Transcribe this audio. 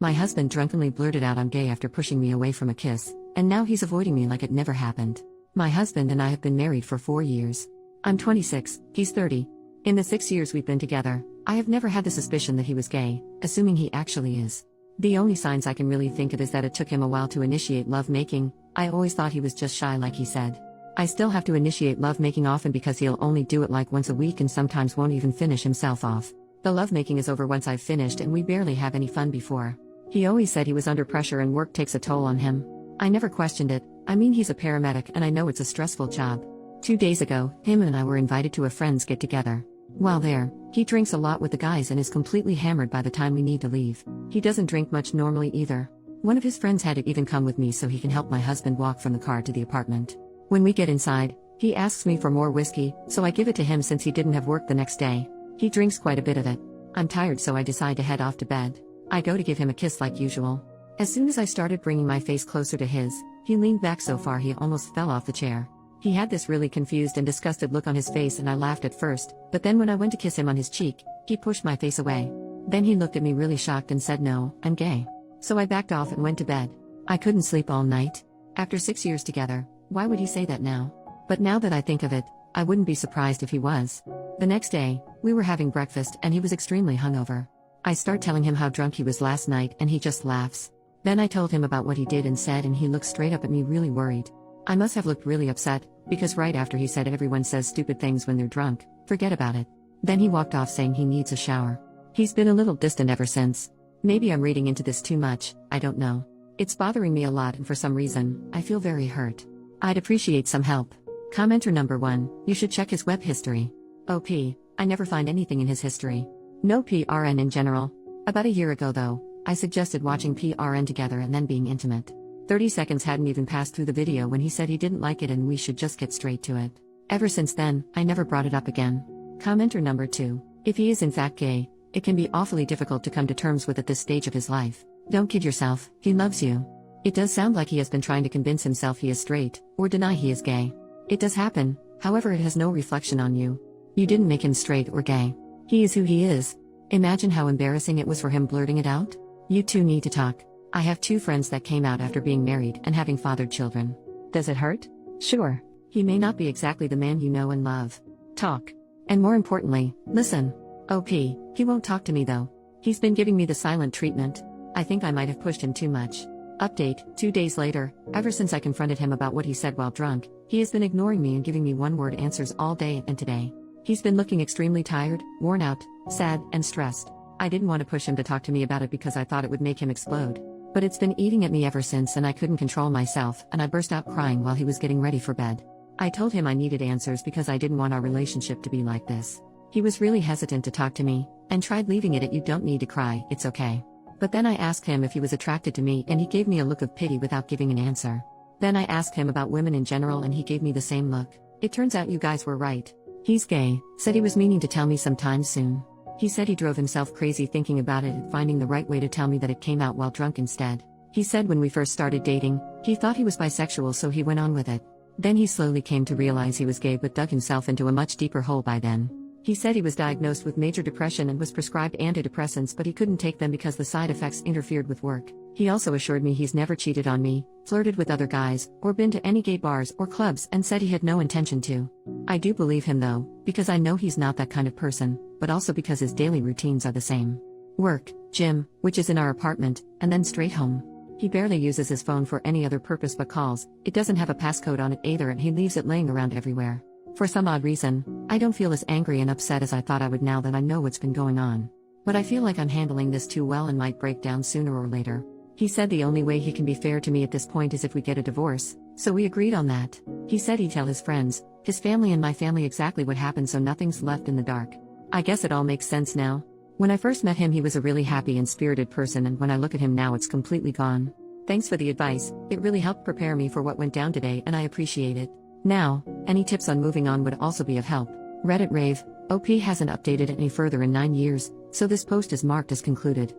My husband drunkenly blurted out I'm gay after pushing me away from a kiss, and now he's avoiding me like it never happened. My husband and I have been married for 4 years. I'm 26, he's 30. In the 6 years we've been together, I have never had the suspicion that he was gay, assuming he actually is. The only signs I can really think of is that it took him a while to initiate lovemaking. I always thought he was just shy like he said. I still have to initiate lovemaking often because he'll only do it like once a week and sometimes won't even finish himself off. The lovemaking is over once I've finished and we barely have any fun before. He always said he was under pressure and work takes a toll on him. I never questioned it. I mean, he's a paramedic and I know it's a stressful job. 2 days ago, him and I were invited to a friend's get-together. While there, he drinks a lot with the guys and is completely hammered by the time we need to leave. He doesn't drink much normally either. One of his friends had to even come with me so he can help my husband walk from the car to the apartment. When we get inside, he asks me for more whiskey, so I give it to him since he didn't have work the next day. He drinks quite a bit of it. I'm tired, so I decide to head off to bed. I go to give him a kiss like usual. As soon as I started bringing my face closer to his, he leaned back so far he almost fell off the chair. He had this really confused and disgusted look on his face and I laughed at first, but then when I went to kiss him on his cheek, he pushed my face away. Then he looked at me really shocked and said no, I'm gay. So I backed off and went to bed. I couldn't sleep all night. After 6 years together, why would he say that now? But now that I think of it, I wouldn't be surprised if he was. The next day, we were having breakfast and he was extremely hungover. I start telling him how drunk he was last night and he just laughs. Then I told him about what he did and said and he looked straight up at me really worried. I must have looked really upset, because right after he said everyone says stupid things when they're drunk, forget about it. Then he walked off saying he needs a shower. He's been a little distant ever since. Maybe I'm reading into this too much, I don't know. It's bothering me a lot and for some reason, I feel very hurt. I'd appreciate some help. Commenter number 1, you should check his web history. OP, I never find anything in his history. No PRN in general. About a year ago though, I suggested watching PRN together and then being intimate. 30 seconds hadn't even passed through the video when he said he didn't like it and we should just get straight to it. Ever since then, I never brought it up again. Commenter number 2, if he is in fact gay, it can be awfully difficult to come to terms with at this stage of his life. Don't kid yourself, he loves you. It does sound like he has been trying to convince himself he is straight, or deny he is gay. It does happen, however it has no reflection on you. You didn't make him straight or gay. He is who he is. Imagine how embarrassing it was for him blurting it out. You two need to talk. I have 2 friends that came out after being married and having fathered children. Does it hurt? Sure. He may not be exactly the man you know and love. Talk. And more importantly, listen. OP, he won't talk to me though. He's been giving me the silent treatment. I think I might have pushed him too much. Update, 2 days later, ever since I confronted him about what he said while drunk, he has been ignoring me and giving me one-word answers all day and today. He's been looking extremely tired, worn out, sad, and stressed. I didn't want to push him to talk to me about it because I thought it would make him explode. But it's been eating at me ever since and I couldn't control myself and I burst out crying while he was getting ready for bed. I told him I needed answers because I didn't want our relationship to be like this. He was really hesitant to talk to me, and tried leaving it at you don't need to cry, it's okay. But then I asked him if he was attracted to me and he gave me a look of pity without giving an answer. Then I asked him about women in general and he gave me the same look. It turns out you guys were right. He's gay, said he was meaning to tell me sometime soon. He said he drove himself crazy thinking about it and finding the right way to tell me that it came out while drunk instead. He said when we first started dating, he thought he was bisexual so he went on with it. Then he slowly came to realize he was gay but dug himself into a much deeper hole by then. He said he was diagnosed with major depression and was prescribed antidepressants but he couldn't take them because the side effects interfered with work. He also assured me he's never cheated on me, flirted with other guys, or been to any gay bars or clubs and said he had no intention to. I do believe him though, because I know he's not that kind of person, but also because his daily routines are the same. Work, gym, which is in our apartment, and then straight home. He barely uses his phone for any other purpose but calls. It doesn't have a passcode on it either and he leaves it laying around everywhere. For some odd reason, I don't feel as angry and upset as I thought I would now that I know what's been going on. But I feel like I'm handling this too well and might break down sooner or later. He said the only way he can be fair to me at this point is if we get a divorce, so we agreed on that. He said he'd tell his friends, his family and my family exactly what happened so nothing's left in the dark. I guess it all makes sense now. When I first met him he was a really happy and spirited person and when I look at him now it's completely gone. Thanks for the advice, it really helped prepare me for what went down today and I appreciate it. Now, any tips on moving on would also be of help. Reddit rave, OP hasn't updated any further in 9 years, so this post is marked as concluded.